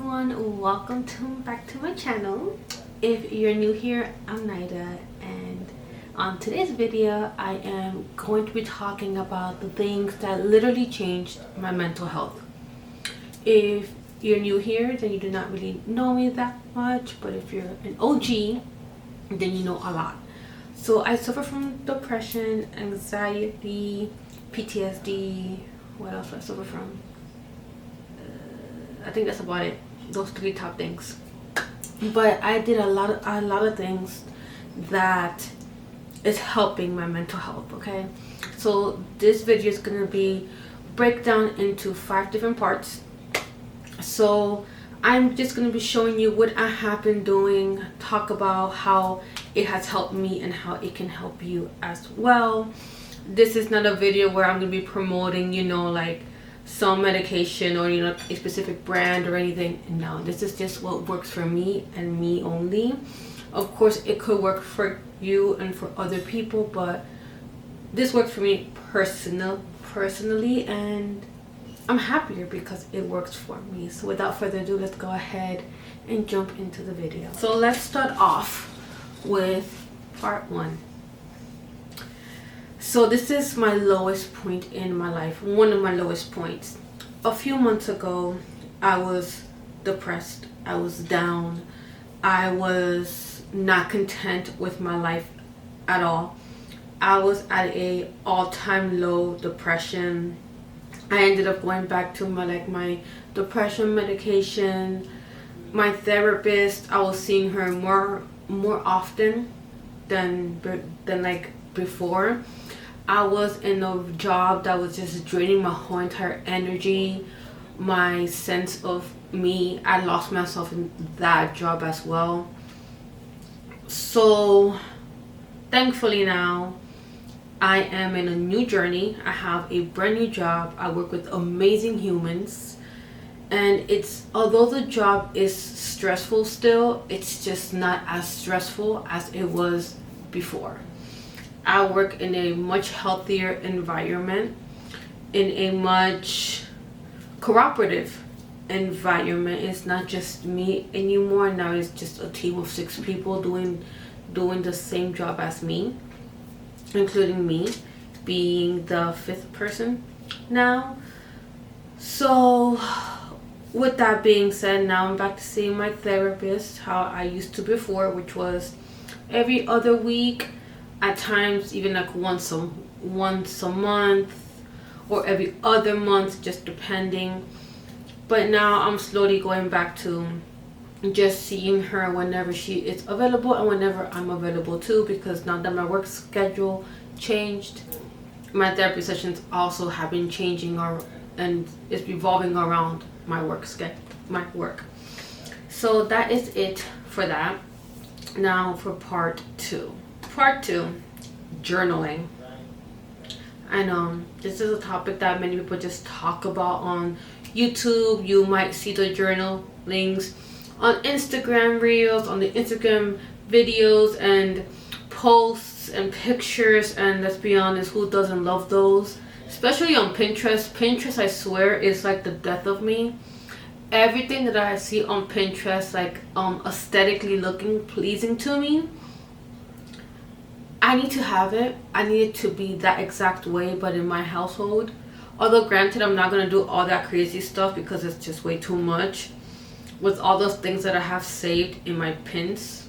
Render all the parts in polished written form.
everyone, welcome back to my channel. If you're new here, I'm Nida, and on today's video I am going to be talking about the things that literally changed my mental health. If you're new here, then you do not really know me that much, but if you're an OG, then you know a lot. So I suffer from depression, anxiety, PTSD. What else do I suffer from? I think that's about it. Those three top things. But I did a lot of things that is helping my mental health. Okay, so this video is gonna be breakdown into 5 different parts. So I'm just gonna be showing you what I have been doing, talk about how it has helped me and how it can help you as well. This is not a video where I'm gonna be promoting, like some medication or a specific brand or anything. No, this is just what works for me and me only. Of course it could work for you and for other people, but this works for me personally, and I'm happier because it works for me. So without further ado, let's go ahead and jump into the video. So let's start off with part 1. So this is my lowest point in my life, one of my lowest points. A few months ago, I was depressed, I was down, I was not content with my life at all. I was at a all-time low depression. I ended up going back to my depression medication. My therapist, I was seeing her more often than before. I was in a job that was just draining my whole entire energy, my sense of me. I lost myself in that job as well. So thankfully now I am in a new journey. I have a brand new job. I work with amazing humans, and although the job is stressful still, it's just not as stressful as it was before. I work in a much healthier environment, in a much cooperative environment. It's not just me anymore. Now it's just a team of 6 people doing the same job as me, including me being the 5th person now. So with that being said, now I'm back to seeing my therapist how I used to before, which was every other week, at times even once a month or every other month, just depending. But now I'm slowly going back to just seeing her whenever she is available and whenever I'm available too, because now that my work schedule changed, my therapy sessions also have been changing, and it's revolving around my work. So that is it for that. Now for part 2. Part 2, journaling. I know this is a topic that many people just talk about on YouTube. You might see the journal links on Instagram Reels, on the Instagram videos and posts and pictures, and let's be honest, who doesn't love those? Especially on Pinterest. Pinterest, I swear, is like the death of me. Everything that I see on Pinterest, aesthetically looking pleasing to me, I need to have it. I need it to be that exact way, but in my household. Although granted, I'm not going to do all that crazy stuff because it's just way too much. With all those things that I have saved in my pins.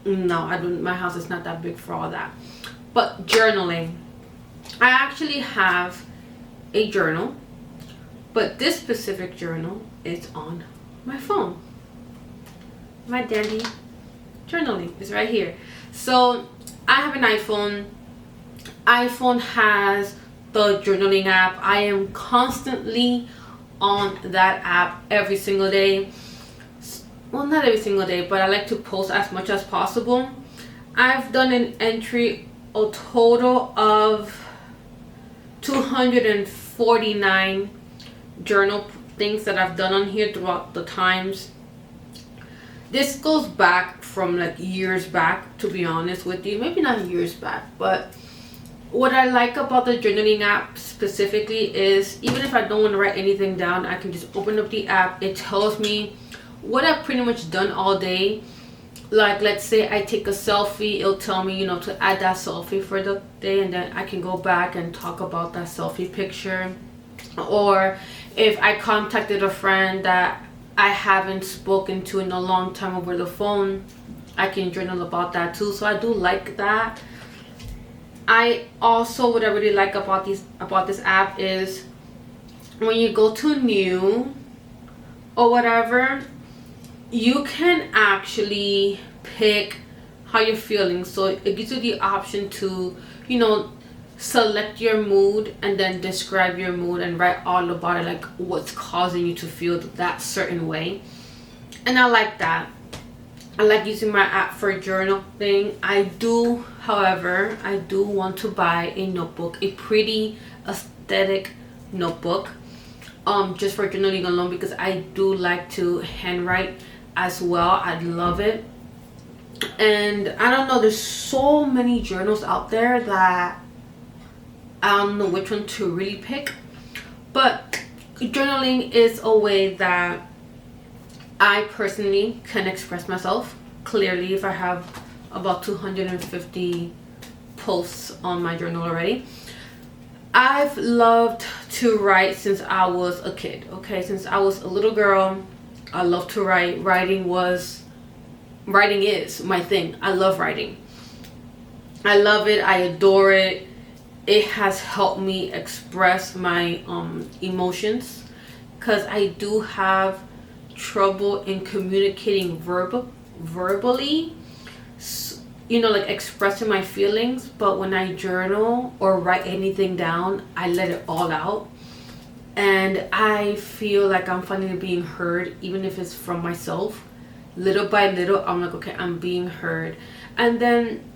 No, I don't. My house is not that big for all that. But journaling. I actually have a journal, but this specific journal is on my phone. My dandy journaling is right here. So I have an iPhone. iPhone has the journaling app. I am constantly on that app every single day. Well, not every single day, but I like to post as much as possible. I've done an entry, a total of 249 journal things that I've done on here throughout the times. This goes back from years back, to be honest with you. Maybe not years back, but What I like about the journaling app specifically is even if I don't want to write anything down, I can just open up the app. It tells me what I've pretty much done all day. Like, let's say I take a selfie, it'll tell me, to add that selfie for the day, and then I can go back and talk about that selfie picture. Or if I contacted a friend that I haven't spoken to in a long time over the phone, I can journal about that too. So I do like that. What I really like about this app is when you go to new or whatever, you can actually pick how you're feeling. So it gives you the option to, select your mood and then describe your mood and write all about it, like what's causing you to feel that certain way. And I like that. I like using my app for journaling. However, I do want to buy a notebook, a pretty aesthetic notebook, just for journaling alone, because I do like to handwrite as well. I love it. And I don't know, there's so many journals out there that I don't know which one to really pick. But journaling is a way that I personally can express myself clearly. If I have about 250 posts on my journal already. I've loved to write since I was a kid. Okay, since I was a little girl, I love to write. Writing is my thing. I love writing. I love it. I adore it. It has helped me express my emotions, because I do have trouble in communicating verbally, like expressing my feelings. But when I journal or write anything down, I let it all out, and I feel like I'm finally being heard, even if it's from myself. Little by little, I'm like, okay, I'm being heard. And then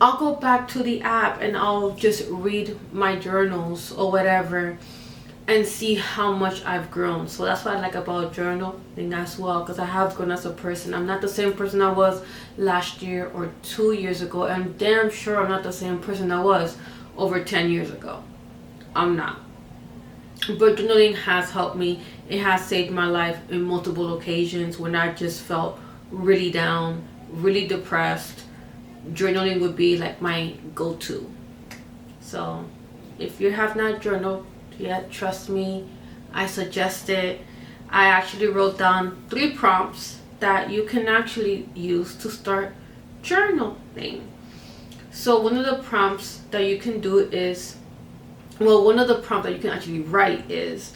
I'll go back to the app and I'll just read my journals or whatever and see how much I've grown. So that's what I like about journaling as well, because I have grown as a person. I'm not the same person I was last year or 2 years ago. I'm damn sure I'm not the same person I was over 10 years ago. I'm not. But journaling has helped me. It has saved my life in multiple occasions when I just felt really down, really depressed. Journaling would be like my go-to. So if you have not journaled yet, trust me, I suggest it. I actually wrote down 3 prompts that you can actually use to start journaling. So one of the prompts that you can do is, one of the prompts that you can actually write is,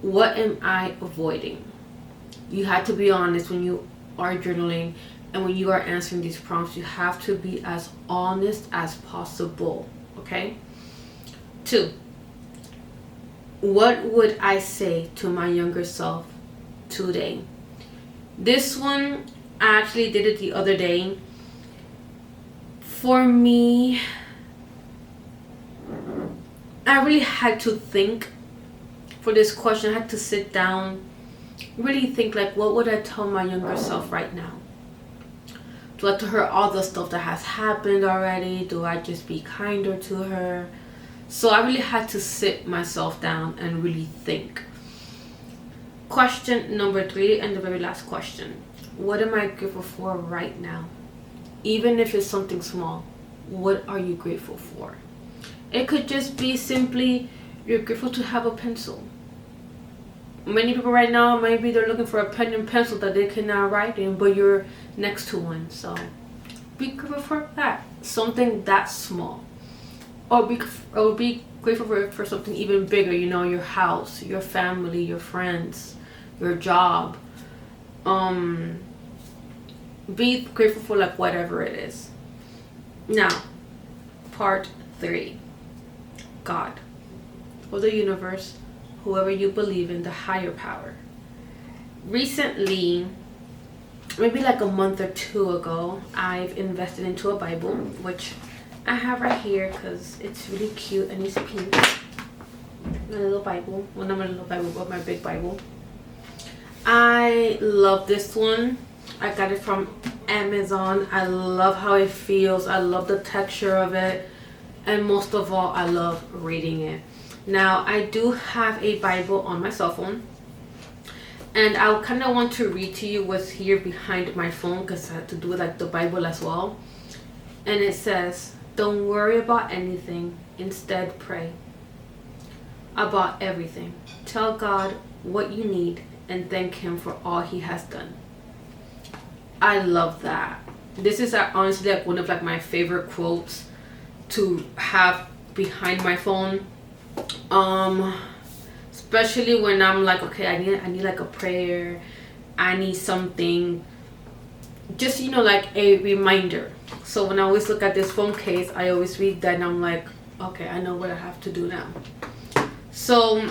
what am I avoiding? You have to be honest when you are journaling, and when you are answering these prompts, you have to be as honest as possible, okay? 2, what would I say to my younger self today? This one, I actually did it the other day. For me, I really had to think for this question. I had to sit down, really think, like, what would I tell my younger self right now? Do I tell her all the stuff that has happened already? Do I just be kinder to her? So I really had to sit myself down and really think. Question number 3, and the very last question. What am I grateful for right now? Even if it's something small, what are you grateful for? It could just be simply, you're grateful to have a pencil. Many people right now, maybe they're looking for a pen and pencil that they cannot write in, but you're next to one. So be grateful for that. Something that small. Or be grateful for something even bigger, your house, your family, your friends, your job. Be grateful for like whatever it is. Now, part 3. God, or the universe, whoever you believe in, the higher power. Recently, maybe like a month or 2 ago, I've invested into a Bible, which I have right here because it's really cute and it's pink. My little Bible. Well, not my little Bible, but my big Bible. I love this one. I got it from Amazon. I love how it feels. I love the texture of it. and most of all, I love reading it. Now, I do have a Bible on my cell phone, and I kind of want to read to you what's here behind my phone because I had to do with like the Bible as well. And it says, "Don't worry about anything. Instead, pray about everything. Tell God what you need and thank Him for all He has done." I love that. This is honestly like one of like my favorite quotes to have behind my phone. Especially when I'm like, okay, I need like a prayer, I need something, just like a reminder. So when I always look at this phone case, I always read that and I'm like, okay, I know what I have to do now. So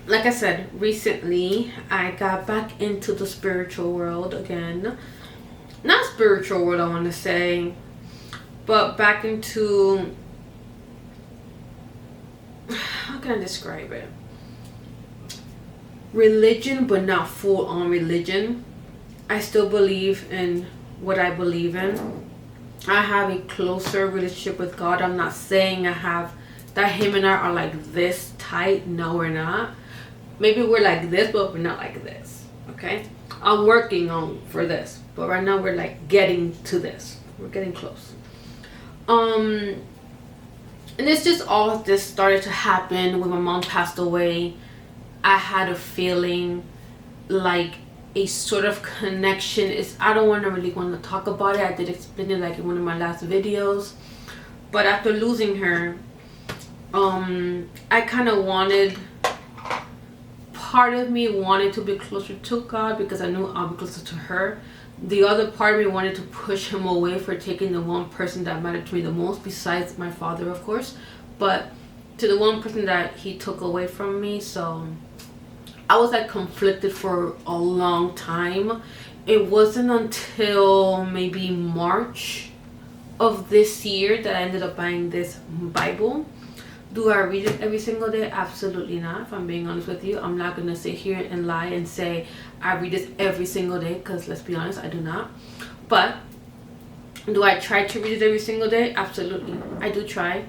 like I said, recently I got back into the spiritual world again. Not spiritual world, I want to say, but back into, how can I describe it? Religion, but not full on religion. I still believe in what I believe in. I have a closer relationship with God. I'm not saying I have that Him and I are like this tight. No, we're not. Maybe we're like this, but we're not like this. Okay? I'm working on for this, but right now we're like getting to this. We're getting close. And it's just all this started to happen when my mom passed away. I had a feeling like a sort of connection. I don't really want to talk about it. I did explain it like in one of my last videos. But after losing her, I kind of part of me wanted to be closer to God because I knew I'll be closer to her. The other part of me wanted to push Him away for taking the one person that mattered to me the most, besides my father, of course. But to the one person that He took away from me. So I was like conflicted for a long time. It wasn't until maybe March of this year that I ended up buying this Bible. Do I read it every single day? Absolutely not. If I'm being honest with you, I'm not going to sit here and lie and say I read this every single day, because let's be honest, I do not. But do I try to read it every single day? Absolutely. I do try.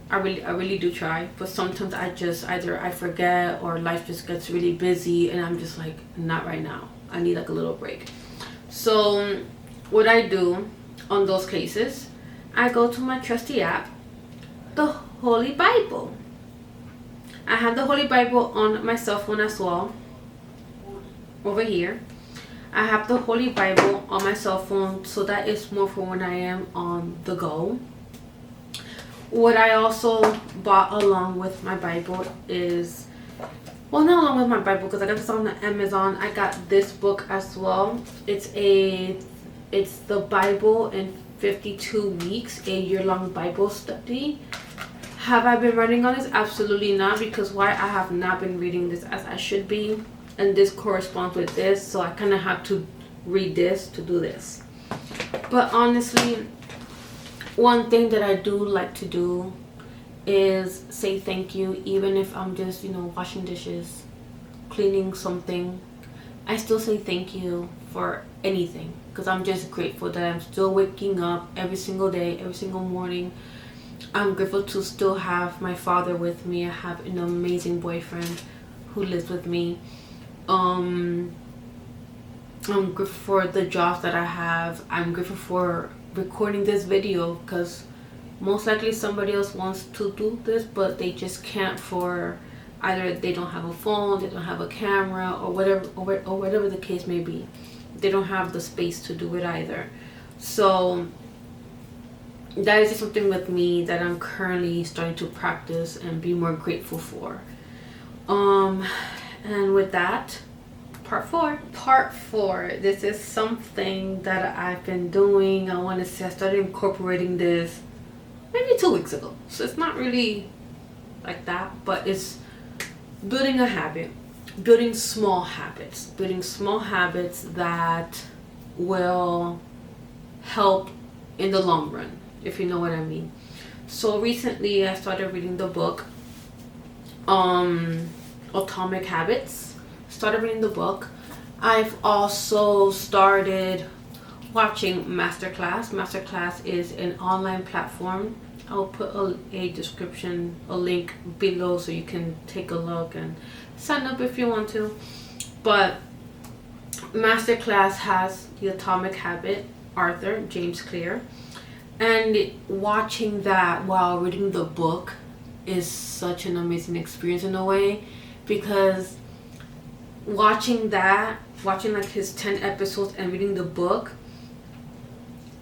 I really do try. But sometimes I just either I forget or life just gets really busy and I'm just like, not right now. I need like a little break. So what I do on those cases, I go to my trusty app, the Holy Bible. I have the Holy Bible on my cell phone as well. Over here, I have the Holy Bible on my cell phone, so that is more for when I am on the go. What I also bought along with my Bible is, well, not along with my Bible because I got this on Amazon. I got this book as well. It's the Bible in 52 weeks, a year-long Bible study. Have I been writing on this? Absolutely not, because why? I have not been reading this as I should be, and this corresponds with this, so I kind of have to read this to do this. But honestly, one thing that I do like to do is say thank you, even if I'm just washing dishes, cleaning something. I still say thank you for anything, because I'm just grateful that I'm still waking up every single day, every single morning. I'm grateful to still have my father with me. I have an amazing boyfriend who lives with me. I'm grateful for the jobs that I have. I'm grateful for recording this video, because most likely somebody else wants to do this, but they just can't, for either they don't have a phone, they don't have a camera, or whatever the case may be. They don't have the space to do it either. So that is just something with me that I'm currently starting to practice and be more grateful for. And with that, part four. This is something that I've been doing. I want to say I started incorporating this maybe 2 weeks ago. So it's not really like that, but it's building a habit, building small habits that will help in the long run, if you know what I mean. So recently I started reading the book Atomic Habits. Started reading the book. I've also started watching Masterclass. Masterclass is an online platform I'll put a description, a link below so you can take a look and sign up if you want to. But Masterclass has The Atomic Habit, Arthur James Clear. And watching that while reading the book is such an amazing experience in a way, because watching like his 10 episodes and reading the book,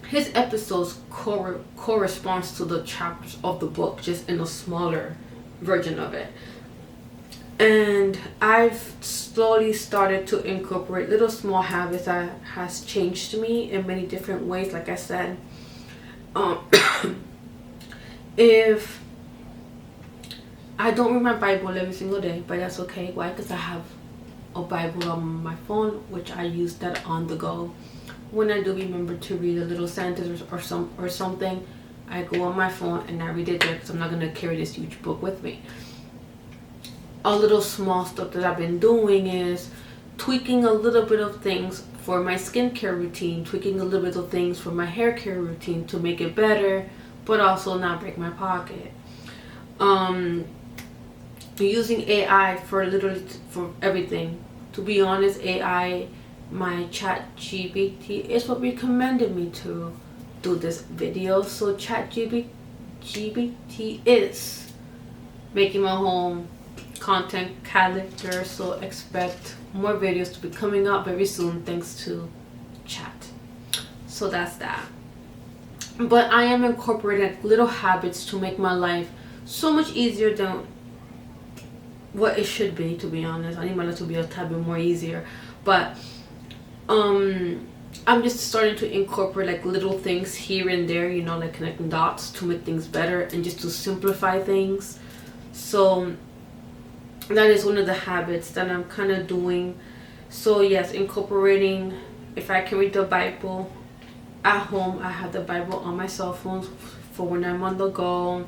his episodes corresponds to the chapters of the book, just in a smaller version of it. And I've slowly started to incorporate little small habits that has changed me in many different ways. Like I said, if I don't read my Bible every single day, but that's okay. Why? Because I have a Bible on my phone, which I use that on the go. When I do remember to read a little sentence or something, I go on my phone and I read it there, because I'm not going to carry this huge book with me. A little small stuff that I've been doing is tweaking a little bit of things for my skincare routine, tweaking a little bit of things for my hair care routine to make it better, but also not break my pocket. Using AI for literally for everything. To be honest, AI, my chat GPT is what recommended me to do this video. So chat GPT is making my home content calendar, so expect more videos to be coming up very soon thanks to chat. So that's that. But I am incorporating little habits to make my life so much easier than what it should be, to be honest. I need my life to be a tad bit more easier, but I'm just starting to incorporate like little things here and there, you know, like connecting dots to make things better and just to simplify things. So that is one of the habits that I'm kind of doing. So yes, incorporating, if I can read the Bible at home, I have the Bible on my cell phone for when I'm on the go.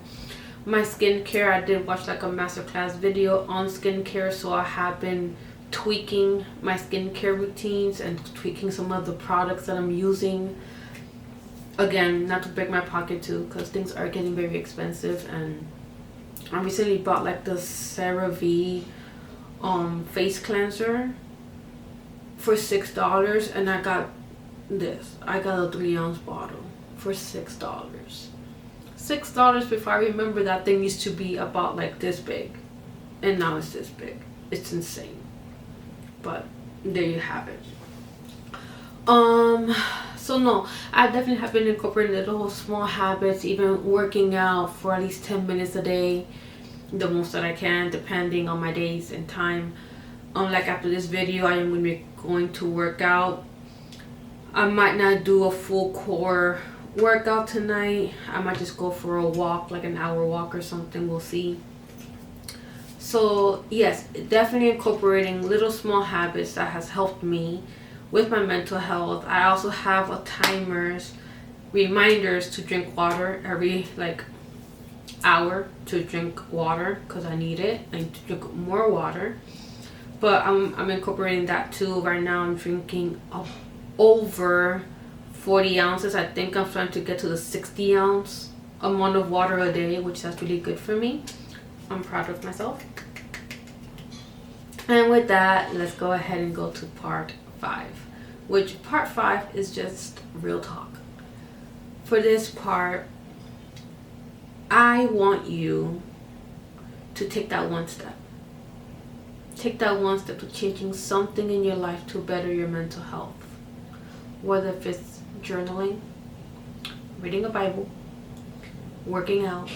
My skincare, I did watch like a masterclass video on skincare, so I have been tweaking my skincare routines and tweaking some of the products that I'm using. Again, not to break my pocket too, because things are getting very expensive. And I recently bought like the CeraVe face cleanser for $6, and I got this. I got a 3-ounce bottle for $6. $6 before I remember that thing used to be about like this big, and now it's this big. It's insane. But there you have it. So no, I definitely have been incorporating little small habits, even working out for at least 10 minutes a day, the most that I can, depending on my days and time. Like after this video, I am going to work out. I might not do a full core workout tonight. I might just go for a walk, like an hour walk or something. We'll see. So yes, definitely incorporating little small habits that has helped me with my mental health. I also have a reminders to drink water every like hour, to drink water because I need it. I need to drink more water. But I'm incorporating that too. Right now I'm drinking over 40 ounces. I think I'm trying to get to the 60 ounce amount of water a day, which that's really good for me. I'm proud of myself. And with that, let's go ahead and go to part 5, which part 5 is just real talk. For this part, I want you to take that one step. Take that one step to changing something in your life to better your mental health. Whether if it's journaling, reading a Bible, working out,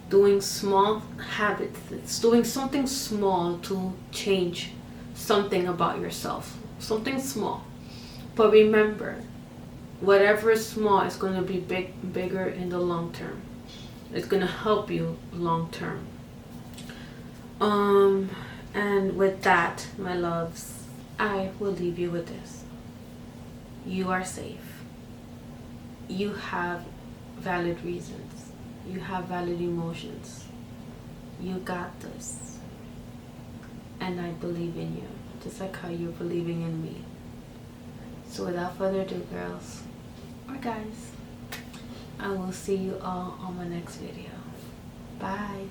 doing small habits. It's doing something small to change something about yourself. Something small. But remember, whatever is small is going to be bigger in the long term. It's going to help you long term. And with that, my loves, I will leave you with this. You are safe. You have valid reasons. You have valid emotions. You got this. And I believe in you, just like how you're believing in me. So without further ado, girls or guys, I will see you all on my next video. Bye.